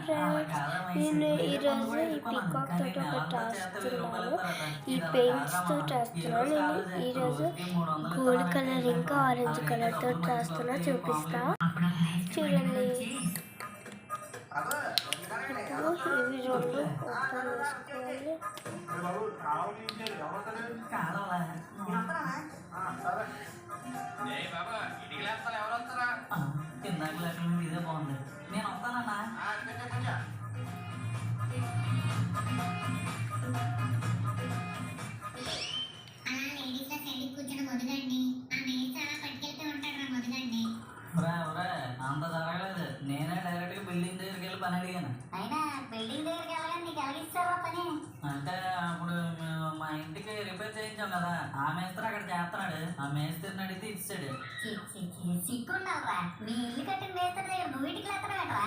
Friends, నేను ఈరోజు ఈ పీకాక్ తోటి ఒకటి రాస్తున్నాను. ఈ పెయింట్స్ తోటి రాస్తున్నాను. నేను ఈరోజు గోల్డ్ కలర్ ఇంకా ఆరెంజ్ కలర్ తోటి రాస్తున్నా, చూపిస్తా చూడండి. ఇప్పుడు ఇవి రెండు ఓపెన్ చేసుకోవాలి. ఇదే బాగుంది, నేను వస్తానన్నా. అంత జరగలేదు, నేనే డైరెక్ట్ గా బిల్డింగ్ దగ్గరికి వెళ్ళి పని అడిగాను. అయినా బిల్డింగ్ దగ్గరికి వెళ్ళగానే నీకు ఎలాగిస్తారా పని? అంటే అప్పుడు మా ఇంటికి రిపేర్ చేయించాం కదా, ఆ మేస్త్రి అక్కడ చేస్తున్నాడు. ఆ మేస్త్రిని అడిగితే ఇచ్చాడు. సిగ్గుండాలరా, మీ ఇల్లు కట్టిన మేస్త్రి దగ్గర నువ్వు ఇంటికి వెళ్తారా?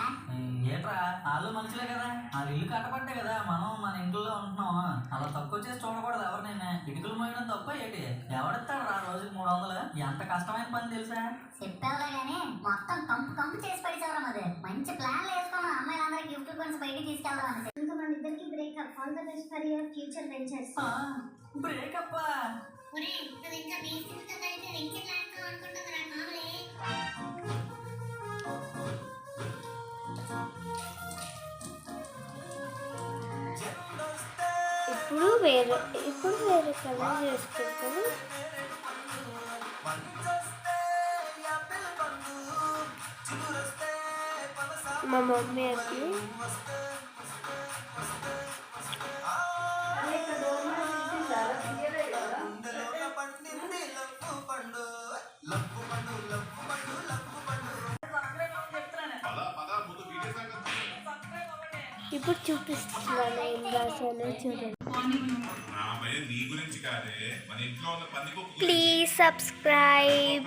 ఏట్రా, వాళ్ళు మనుషులే కదా, వాళ్ళ ఇల్లు కట్టబట్టే కదా మనం మన ఇంట్లో ఉంటున్నాం. అలా తక్కువ చేసి చూడకూడదు ఎవరినైనా. ఇటుకలు మోయడం తప్ప ఏంటి, ఎవడిస్తాడు రా రోజుకి 300? ఎంత కష్టమైన పని తెలుసా? చెప్పావులే గానీ మొత్తం కంపు చేసి పడిచావరా. మరి మంచి ప్లాన్లు వేసుకున్నాం, అమ్మాయిలందరూ గిఫ్ట్ కొనిసి బయటికి తీసుకెళ్దాం. ఇంకా మన ఇద్దరికి breakup. All the best for your future ventures. Breakup? నువ్వు ఇంకా మేస్త్రితో కలిసి వెంచర్ లాడుతావు అనుకుంటున్నారా? మామూలే. ఇప్పుడు వేరే కలర్ చేసుకుంటాను. మా మమ్మీ అది ఇప్పుడు చూపిస్తున్నాను ఏం రాశానో చూడండి. Please subscribe.